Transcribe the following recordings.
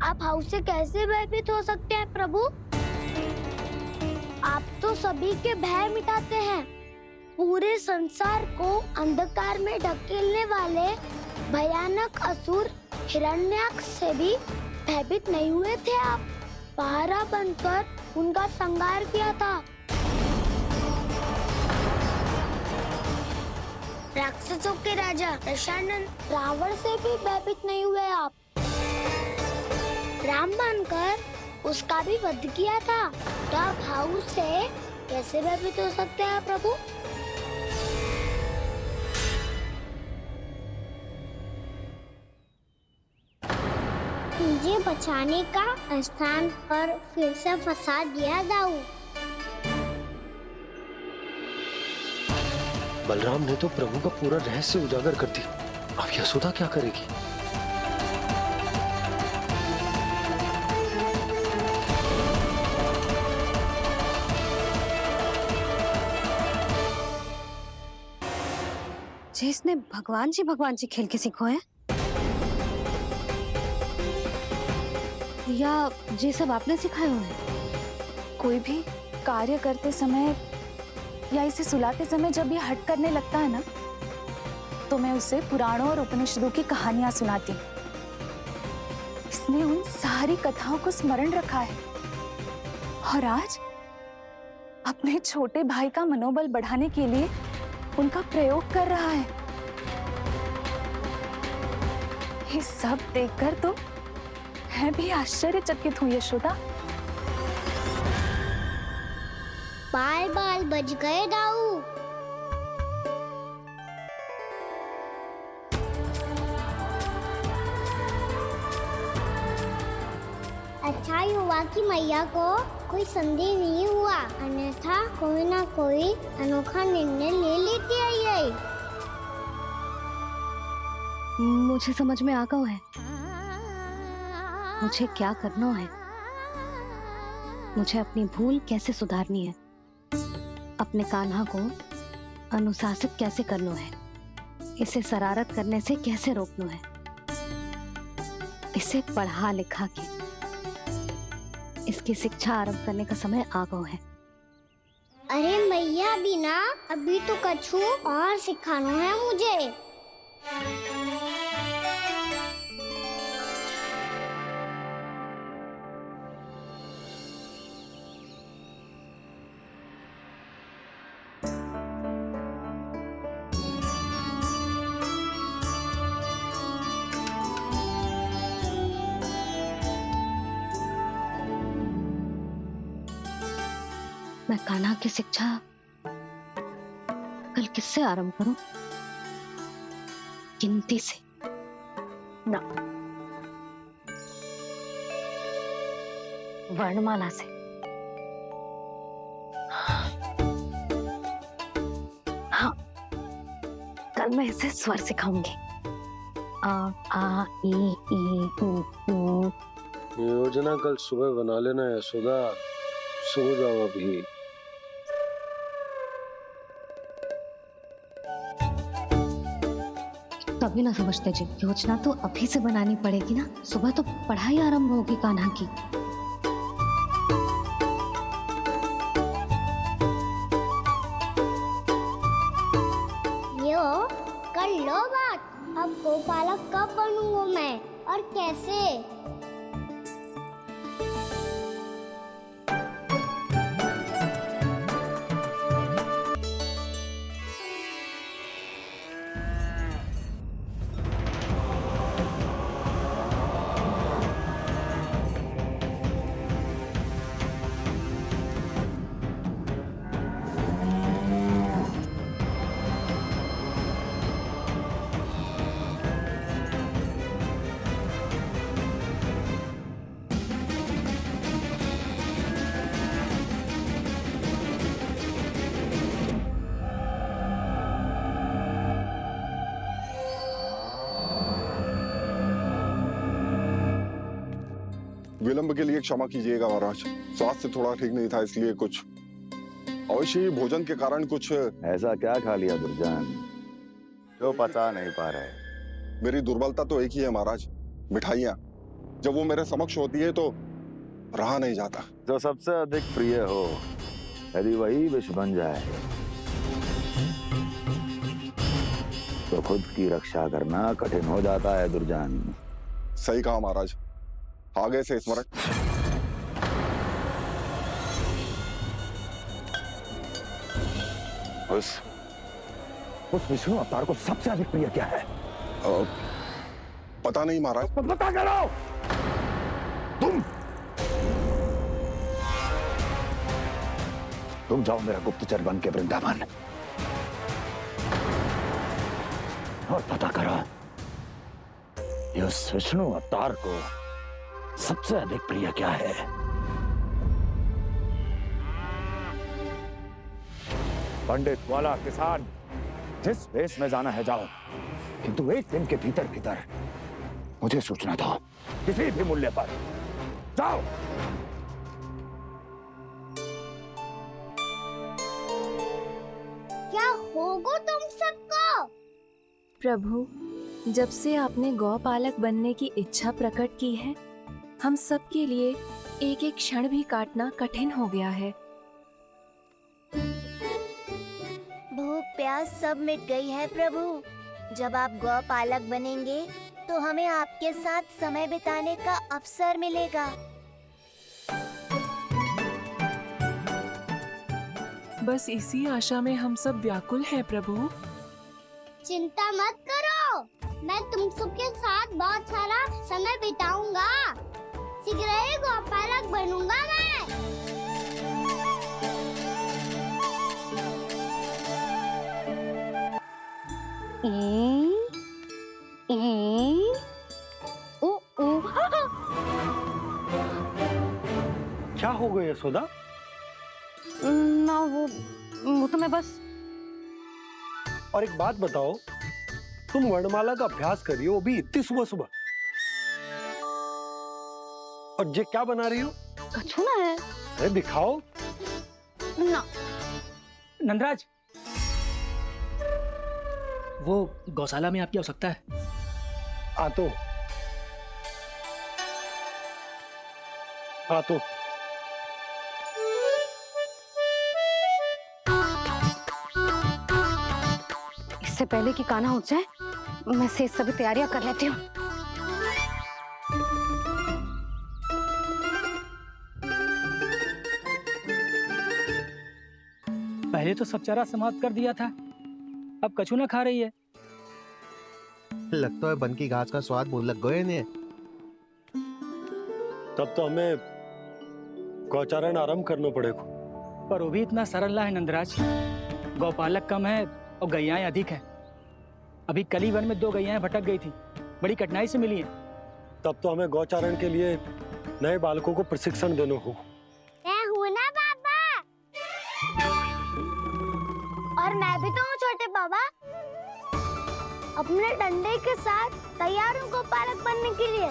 आप हाउस से कैसे भयभीत हो सकते हैं प्रभु? आप तो सभी के भय मिटाते हैं। पूरे संसार को अंधकार में ढकेलने वाले भयानक असुर हिरण्याक्ष से भी भयभीत नहीं हुए थे आप। पहरा बनकर उनका संहार किया था। राक्षसों के राजा दशानन रावण से भी भयभीत नहीं हुए आप। राम बनकर उसका भी वध किया था। तो आप हाउस से कैसे भयभीत हो सकते हैं प्रभु? मुझे बचाने का स्थान पर फिर से फंसा दिया दाऊ। बलराम ने तो प्रभु का पूरा रहस्य उजागर कर दिया। अब यशोदा क्या करेगी? इसने भगवान जी खेल के सीखो है या ये सब आपने सिखाए हुए हैं? कोई भी कार्य करते समय या इसे सुलाते समय जब ये हट करने लगता है ना, तो मैं उसे पुराणों और उपनिषदों की कहानियां सुनाती हूँ। इसने उन सारी कथाओं को स्मरण रखा है और आज अपने छोटे भाई का मनोबल बढ़ाने के लिए उनका प्रयोग कर रहा है। ये सब देखकर तो मैं भी आश्चर्यचकित हूँ यशोदा। बाल बाल बज गए दाऊ। अच्छा ही हुआ कि मैया को कोई संदेह नहीं हुआ, अन्यथा कोई ना कोई अनोखा निर्णय ले लेती है ये। मुझे समझ में आ गया है मुझे क्या करना है। मुझे अपनी भूल कैसे सुधारनी है, अपने कान्हा को अनुशासित कैसे करना है, इसे शरारत करने से कैसे रोकना है, इसे पढ़ा लिखा के इसकी शिक्षा आरंभ करने का समय आ गया है। अरे मैया बिना अभी तो कछु और सिखाना है मुझे। मैं कान्हा की शिक्षा कल किससे आरंभ करूं? गिनती से ना, वर्णमाला से। हाँ, कल मैं इसे स्वर सिखाऊंगी। आ आ ई ऊ। योजना कल सुबह बना लेना यशोदा, सो जाओ अभी। तभी ना समझते जी, योजना तो अभी से बनानी पड़ेगी ना। सुबह तो पढ़ाई आरंभ होगी कान्हा की। यो कर लो बात। अब गोपालक कब बनूंगा मैं और कैसे? विलंब के लिए क्षमा कीजिएगा महाराज, स्वास्थ्य थोड़ा ठीक नहीं था इसलिए कुछ अवश्य ही भोजन के कारण कुछ। ऐसा क्या खा लिया दुर्जन जो पचा नहीं पा रहे? मेरी दुर्बलता तो एक ही है महाराज, मिठाइयाँ। जब वो मेरे समक्ष होती है तो रहा नहीं जाता। जो सबसे अधिक प्रिय हो, यदि वही विष बन जाए तो खुद की रक्षा करना कठिन हो जाता है दुर्जन। सही कहा महाराज, आगे से स्मरण। उस विष्णु अवतार को सबसे अधिक प्रिय क्या है? पता नहीं महाराज। बता के रहो। तुम जाओ मेरा गुप्तचर बन के वृंदावन और पता करो ये उस विष्णु अवतार को सबसे अधिक प्रिय क्या है। पंडित, वाला, किसान, जिस वेश में जाना है जाओ, किंतु एक दिन के भीतर भीतर मुझे सूचना दो, किसी भी मूल्य पर। जाओ। क्या होगा तुम सबको? प्रभु, जब से आपने गौपालक बनने की इच्छा प्रकट की है, हम सब के लिए एक एक क्षण भी काटना कठिन हो गया है। भूख प्यास सब मिट गई है प्रभु। जब आप गौपालक बनेंगे तो हमें आपके साथ समय बिताने का अवसर मिलेगा। बस इसी आशा में हम सब व्याकुल हैं प्रभु। चिंता मत करो, मैं तुम सबके साथ बहुत सारा समय बिताऊंगा। शीघ्र ही गौपालक बनूंगा मैं। क्या हो गया यशोदा? ना वो तो मैं बस। और एक बात बताओ, तुम वर्णमाला का अभ्यास कर रही हो, वो भी इतनी सुबह सुबह, और ये क्या बना रही हो? कछुआ है। अरे दिखाओ ना। नंदराज, वो गौशाला में आपकी आवश्यकता है। आ तो इससे पहले कि कान्हा उठ जाए, मैं से सभी तैयारियां कर लेती हूँ। पहले तो सब चारा समाप्त कर दिया था, अब कछुआ खा रही है। लगता है बन की घास का स्वाद मुंह लग गए ने। तब तो हमें गौचारण आरंभ करना पड़ेगा। पर वो भी इतना सरल है नंदराज। गौपालक कम है और गैयाएं अधिक हैं। अभी कली वन में 2 गैयाएं भटक गई थी, बड़ी कठिनाई से मिली हैं। तब तो हमें गौचारण के लिए नए बालकों को प्रशिक्षण देना होगा। मैं हूँ ना बाबा, और मैं भी तो हूँ छोटे बाबा। अपने डंडे के साथ तैयार हूँ गौपालक बनने के लिए।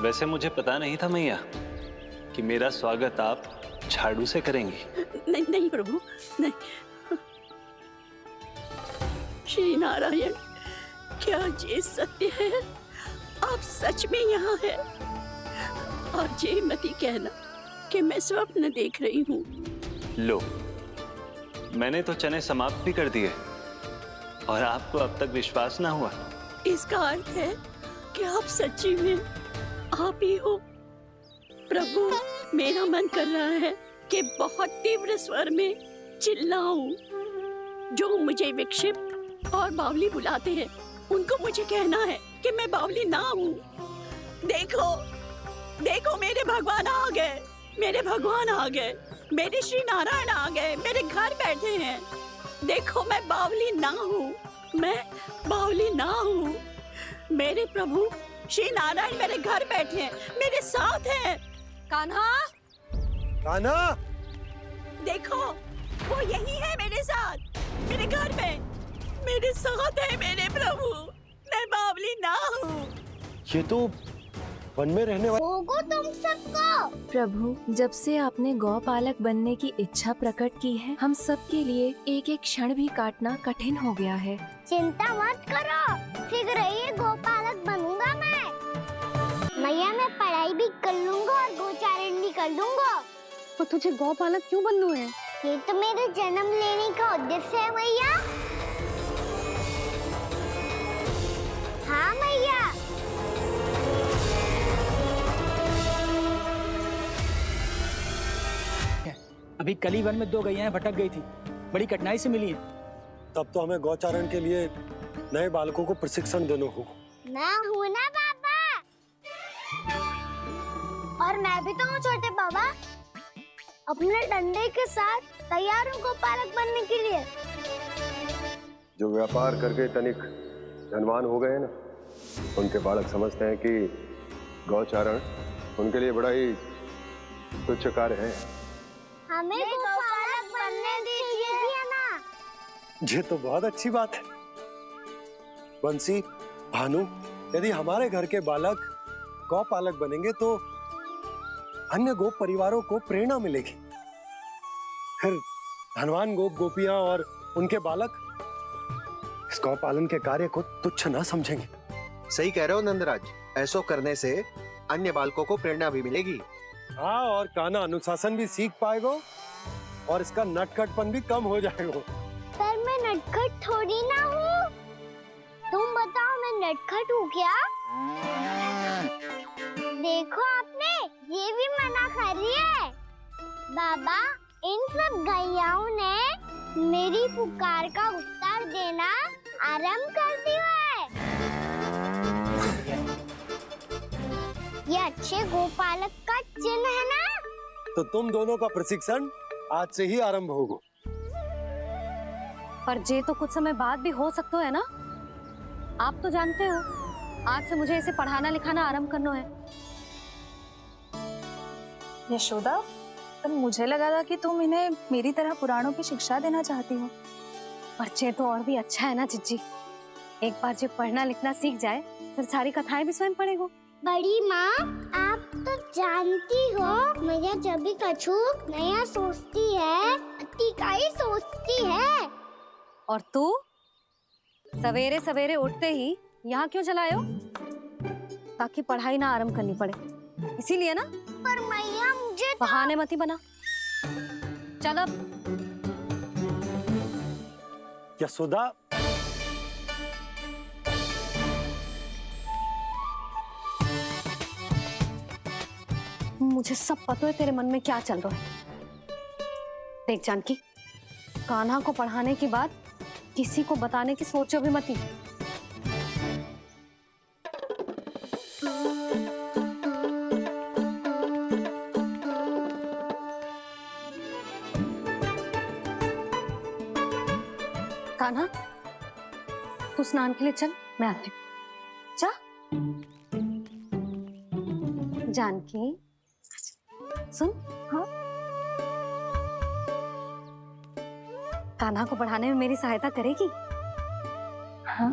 वैसे मुझे पता नहीं था मैया कि मेरा स्वागत आप झाड़ू से करेंगी। नहीं नहीं प्रभु, नहीं। श्री नारायण, क्या ये सत्य है? आप सच में यहाँ हैं? और ये मत कहना कि मैं स्वप्न देख रही हूँ। लो, मैंने तो चने समाप्त भी कर दिए और आपको अब तक विश्वास ना हुआ। इसका अर्थ है कि आप सच्ची में आप ही हो। प्रभु, मेरा मन कर रहा है कि बहुत तीव्र स्वर में चिल्लाऊं। जो मुझे विक्षिप्त और बावली बुलाते हैं, उनको मुझे कहना है कि मैं बावली ना हूँ। देखो, देखो, मेरे भगवान आ गए, मेरे भगवान आ गए, मेरे श्री नारायण आ गए, मेरे घर बैठे हैं। देखो, मैं बावली ना हूँ, मैं बावली ना हूँ। मेरे प्रभु श्री नारायण मेरे घर बैठे हैं, मेरे साथ हैं। कान्हा, कान्हा, देखो, वो यही है मेरे साथ, मेरे घर में, मेरे साथ है मेरे प्रभु, ये तो वन में रहने वाले होगो तुम सबको। प्रभु, जब से आपने गौपालक बनने की इच्छा प्रकट की है, हम सब के लिए एक एक क्षण भी काटना कठिन हो गया है। चिंता मत करो, शीघ्र ही गोपालक बनूंगा मैं। मैया मैं पढ़ाई भी कर लूंगा और गोचारण भी कर लूंगा। तो तुझे गौपालक क्यों बनना है? ये तो मेरे जन्म लेने का उद्देश्य है मैया। हाँ मैया। अभी कल ही वन में 2 गैयाएं भटक गई थी, बड़ी कठिनाई से मिली हैं। तब तो हमें गौचारण के लिए नए बालकों को प्रशिक्षण देना होगा। मैं हूँ ना बाबा, और मैं भी तो हूँ छोटे बाबा। अपने डंडे के साथ तैयार हूँ गोपालक बनने के लिए। जो व्यापार करके तनिक धनवान हो गए हैं ना, उनके बालक समझते हैं कि गौचारण उनके लिए बड़ा ही तुच्छ कार्य है। हमें गोपालक बनने दीजिए ना। ये तो बहुत अच्छी बात है। बंसी, भानु, यदि हमारे घर के बालक गौपालक बनेंगे तो अन्य गोप परिवारों को प्रेरणा मिलेगी। फिर धनवान गोप गोपियां और उनके बालक इस गौपालन के कार्य को तुच्छ न समझेंगे। सही कह रहे हो नंदराज, ऐसा करने से अन्य बालकों को प्रेरणा भी मिलेगी। हाँ, और कान्हा अनुशासन भी सीख पाएगा और इसका नटखटपन भी कम हो जाएगा। पर मैं नटखट थोड़ी ना हूँ। तुम बताओ मैं नटखट हूँ क्या? देखो आपने ये भी मना कर रही है। बाबा, इन सब गैयाओं ने मेरी पुकार का उत्तर देना आरंभ कर दिया है। ये अच्छे गोपालक का चिन्ह है ना? तो तुम दोनों का प्रशिक्षण आज से ही आरंभ होगा। पर जे तो कुछ समय बाद भी हो सकता है ना। आप तो जानते हो, आज से मुझे इसे पढ़ाना लिखाना आरंभ करना है। यशोदा, पर मुझे लगा था कि तुम इन्हें मेरी तरह पुराणों की शिक्षा देना चाहती हो। पर जे तो और भी अच्छा है ना जिज्जी। एक बार जो पढ़ना लिखना सीख जाए फिर सारी कथाएं भी स्वयं पढ़ेगा। बड़ी माँ, आप तो जानती हो मैया जब भी कछु नया सोचती है, अतिका ही सोचती है। और तू सवेरे सवेरे उठते ही यहाँ क्यों चलाए हो? ताकि पढ़ाई ना आरंभ करनी पड़े, इसीलिए ना। पर मैया मुझे तो... बहाने मत ही बना। चल अब। यशोदा, मुझे सब पता है तेरे मन में क्या चल रहा है। देख जानकी, कान्हा को पढ़ाने की बात किसी को बताने की सोचो भी मत ही। कान्हा, तू स्नान के लिए चल, मैं आती हूँ। जा। जानकी, सुन। हाँ? कान्हा को पढ़ाने में मेरी सहायता करेगी? हाँ?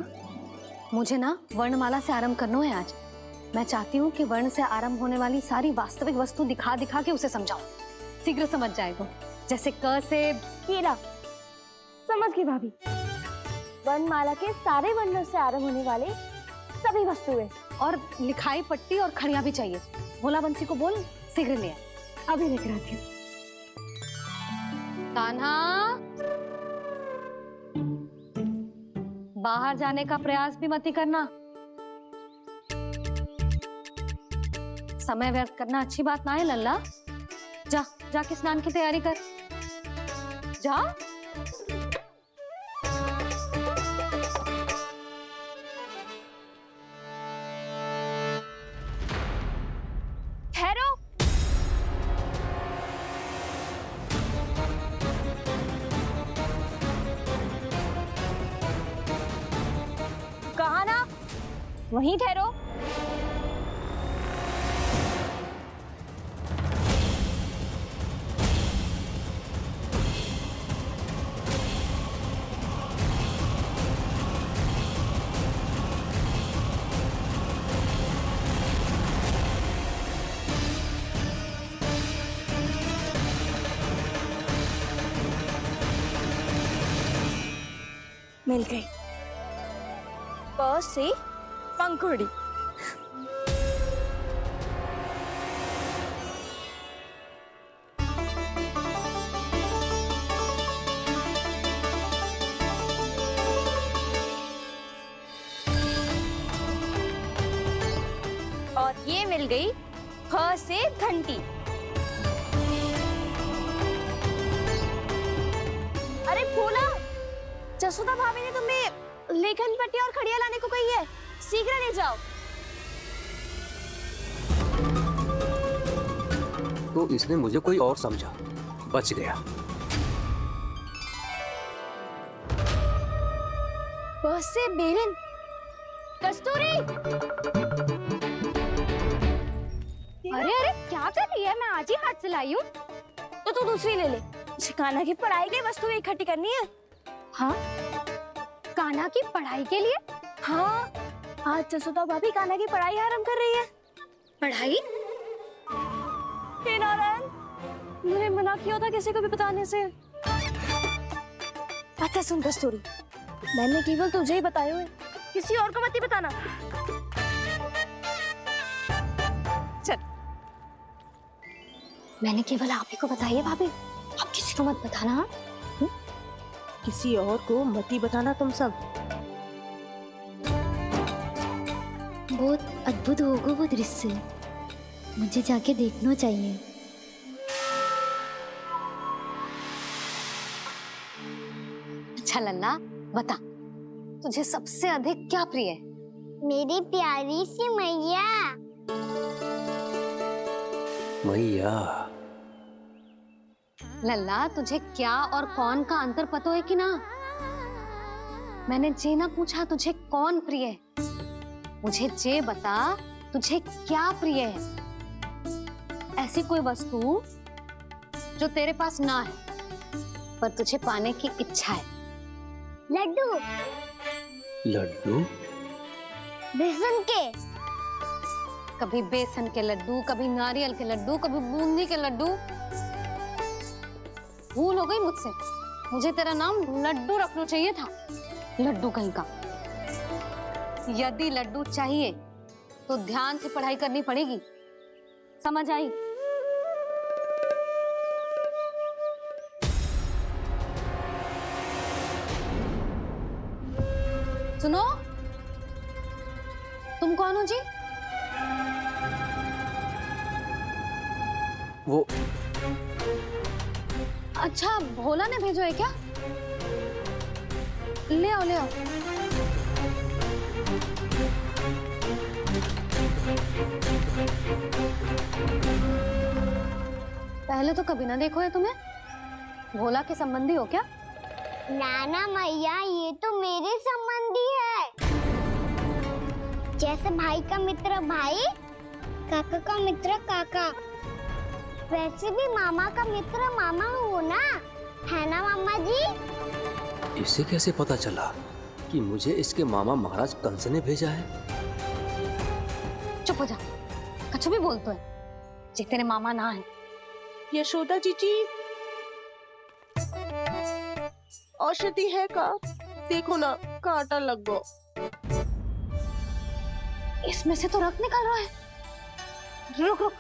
मुझे ना वर्णमाला से आरंभ करना है आज। मैं चाहती हूँ कि वर्ण से आरंभ होने वाली सारी वास्तविक वस्तु दिखा दिखा के उसे समझाऊं। शीघ्र समझ जाएगा। जैसे क से कीड़ा। समझ गई भाभी। वर्णमाला के सारे वर्णों से आरंभ होने वाले सभी वस्तुएं। और लिखाई पट्टी और खड़िया भी चाहिए। भोला बंसी को बोल शीघ्र ले आए। अभी लेकर आती हूँ। कान्हा, बाहर जाने का प्रयास भी मत ही करना। समय व्यर्थ करना अच्छी बात ना है लल्ला। जा, जाके स्नान की तैयारी कर। जा। ठहरो। कहा ना, वहीं ठहरो। मिल गई। प से पंखुड़ी। और ये मिल गई ख से घंटी। अरे फूला, जसोदा भाभी ने तुम्हें लेखन पट्टी और खड़िया लाने को कही है, शीघ्र ले जाओ। तो इसने मुझे कोई और समझा, बच गया। बस से बेलन। कस्तूरी, अरे अरे क्या कर रही है? मैं आज ही हाथ से लाई हूँ। तो तू दूसरी ले ले। कान्हा की पढ़ाई की वस्तु इकट्ठी करनी है। हाँ, कान्हा की पढ़ाई के लिए? हाँ, आज जसोदा भाभी कान्हा की पढ़ाई आरंभ कर रही है। पढ़ाई? हे नारायण, मैंने मना किया था किसी को भी बताने से। अच्छा सुन कस्तूरी, मैंने केवल तुझे ही बताया है, किसी और को मत ही बताना। चल। मैंने केवल आप ही को बताई है भाभी, आप किसी को मत बताना। हाँ? किसी और को मत ही बताना तुम सब। बहुत अद्भुत होगा वो दृश्य, मुझे जाके देखना चाहिए। अच्छा लल्ला, बता तुझे सबसे अधिक क्या प्रिय है? मेरी प्यारी सी मैया। मैया। लल्ला, तुझे क्या और कौन का अंतर पता है कि ना? मैंने जे ना पूछा तुझे कौन प्रिय है, मुझे जे बता तुझे क्या प्रिय है। ऐसी कोई वस्तु जो तेरे पास ना है पर तुझे पाने की इच्छा है। लड्डू। लड्डू? बेसन के। कभी बेसन के लड्डू, कभी नारियल के लड्डू, कभी बूंदी के लड्डू। भूल हो गई मुझसे, मुझे तेरा नाम लड्डू रखना चाहिए था। लड्डू कहीं का। यदि लड्डू चाहिए तो ध्यान से पढ़ाई करनी पड़ेगी, समझ आई? सुनो, तुम कौन हो जी? वो अच्छा, भोला ने भेजो है क्या? ले आओ ले आओ। पहले तो कभी ना देखो है तुम्हें। भोला के संबंधी हो क्या? नाना मैया, ये तो मेरे संबंधी है। जैसे भाई का मित्र भाई, काका का मित्र काका, वैसे भी मामा का मित्र मामा हो ना, है ना मामा जी? इसे कैसे पता चला कि मुझे इसके मामा महाराज कंस ने भेजा है? चुप हो जा, कछु भी बोलते है जे तेरे मामा ना है। यशोदा जीजी, औषधि है का? देखो ना, कांटा लग गो। इसमें से तो रक्त निकल रहा है। रुक रुक।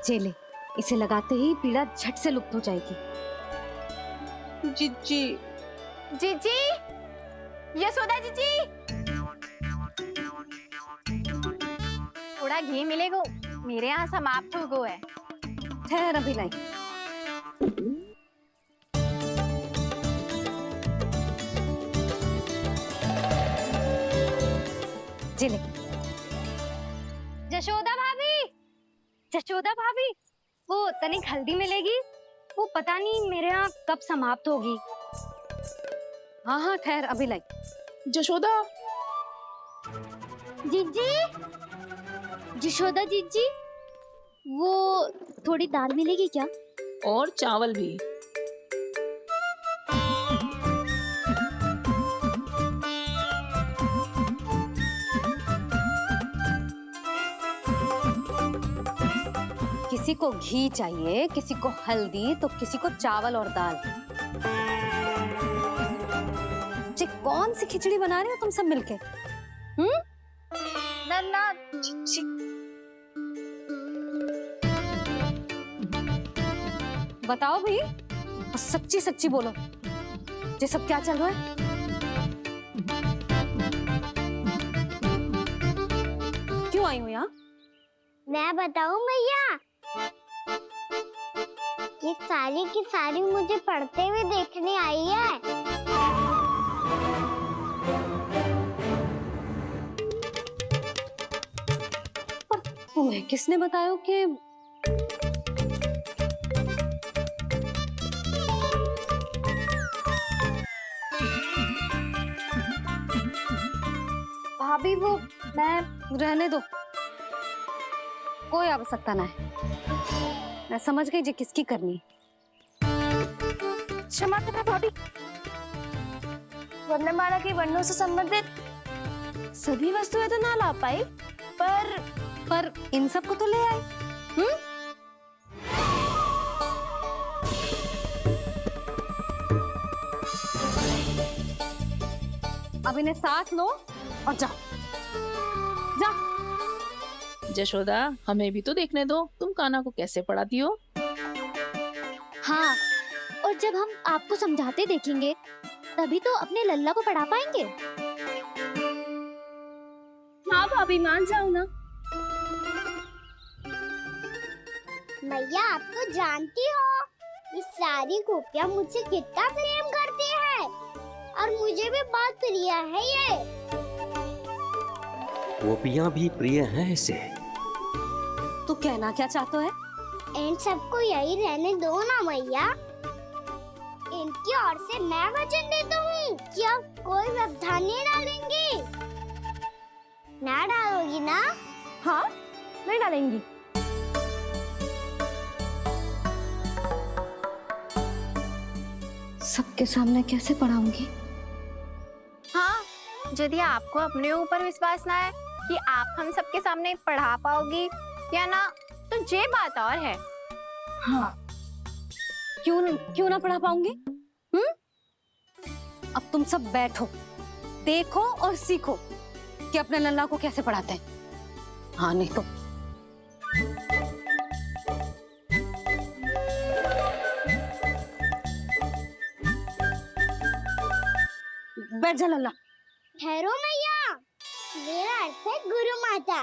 चले, इसे लगाते ही पीड़ा झट से लुप्त हो जाएगी। जीजी, जीजी, यशोदा जीजी, थोड़ा घी मिलेगा? मेरे यहाँ समाप्त हो गया है। ठहर अभी लाई। चले। जशोदा भाभी, जशोदा भाभी, वो तनिक हल्दी मिलेगी? वो पता नहीं मेरे यहाँ कब समाप्त होगी। हाँ हाँ ठहर अभी लाई। जशोदा। जीजी, जशोदा जीजी, वो थोड़ी दाल मिलेगी क्या? और चावल भी। किसी को घी चाहिए, किसी को हल्दी, तो किसी को चावल और दाल। ये कौन सी खिचड़ी बना रही हो तुम सब मिलके? नन्ना बताओ भाई, सच्ची सच्ची बोलो, ये सब क्या चल रहा है? क्यों आई हो यहाँ? मैं बताऊं भैया, ये सारी की सारी मुझे पढ़ते हुए देखने आई है। पर तुम्हें किसने बताया कि भाभी? वो मैं रहने दो, कोई आवश्यकता ना है। मैं समझ गई जी किसकी करनी। क्षमा करना भाभी, वर्णमाला के वर्णों से संबंधित सभी वस्तुएं तो ना ला पाई, पर इन सब को तो ले आए। अब इन्हें साथ लो और जाओ। जशोदा, हमें भी तो देखने दो, तुम कान्हा को कैसे पढ़ाती हो। हाँ, और जब हम आपको समझाते देखेंगे तभी तो अपने लल्ला को पढ़ा पाएंगे। हाँ भाभी, मान जाओ ना। मैया, आप तो जानती हो ये सारी गोपियाँ मुझसे कितना प्रेम करती है, और मुझे भी बहुत प्रिय है ये। गोपियाँ भी प्रिय हैं इसे। तू कहना क्या चाहते है? इन सबको यही रहने दो ना मैया। इनकी ओर से मैं वचन देता हूँ कि अब कोई व्यवधान नहीं डालेंगी। ना डालोगी ना? हाँ, नहीं डालेंगी। सबके सामने कैसे पढ़ाऊंगी? हाँ, यदि आपको अपने ऊपर विश्वास ना है कि आप हम सबके सामने पढ़ा पाओगी या ना, तो ये बात और है। हाँ, क्यों ना पढ़ा पाऊंगी? अब तुम सब बैठो, देखो और सीखो कि अपने लल्ला को कैसे पढ़ाते हैं। हाँ, नहीं तो बैठ जा लल्ला। ठहरो मैया, मेरा अर्थ है गुरु माता।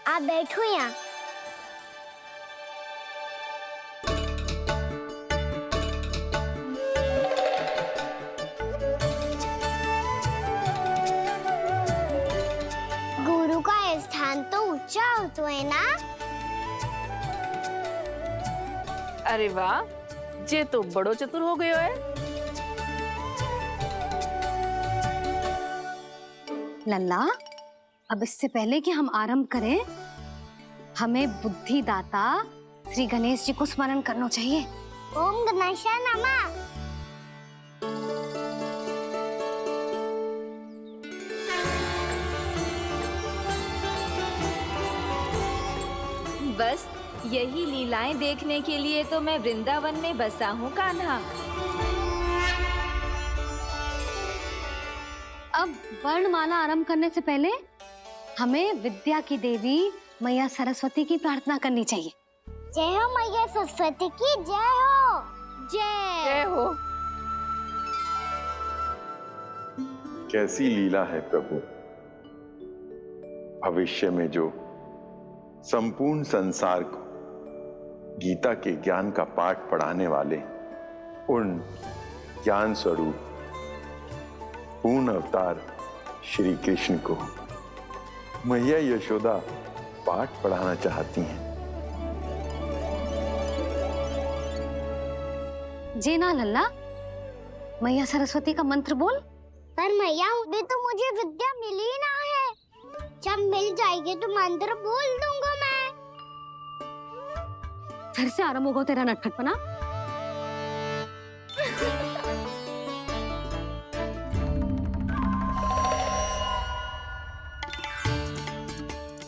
आप बैठो यहाँ। गुरु का स्थान तो ऊंचा होता है ना? अरे वाह, जे तो बड़ो चतुर हो गयो है। लल्ला, अब इससे पहले कि हम आरंभ करें, हमें बुद्धिदाता श्री गणेश जी को स्मरण करना चाहिए। ओम गणेशाय नमः। बस यही लीलाएं देखने के लिए तो मैं वृंदावन में बसा हूँ कान्हा। अब वर्णमाला आरंभ करने से पहले हमें विद्या की देवी मैया सरस्वती की प्रार्थना करनी चाहिए। जय हो मैया सरस्वती की जय हो। जय हो। कैसी लीला है प्रभु, भविष्य में जो संपूर्ण संसार को गीता के ज्ञान का पाठ पढ़ाने वाले उन ज्ञान स्वरूप पूर्ण अवतार श्री कृष्ण को मैया यशोदा पाठ पढ़ाना चाहती हैं। जे ना लल्ला, मैया सरस्वती का मंत्र बोल। पर मैया, अभी तो मुझे विद्या मिली ना है। जब मिल जाएगी तो मंत्र बोल दूंगा मैं। फिर से आरंभ होगा तेरा नटखटपना।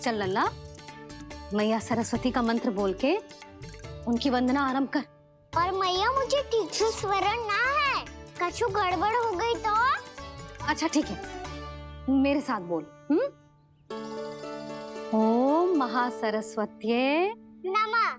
चल लल्ला, मैया सरस्वती का मंत्र बोल के उनकी वंदना आरंभ कर। और मैया मुझे ठीक से स्मरण ना है, कछु गड़बड़ हो गई तो? अच्छा ठीक है, मेरे साथ बोल। ओम महासरस्वत्ये नमः।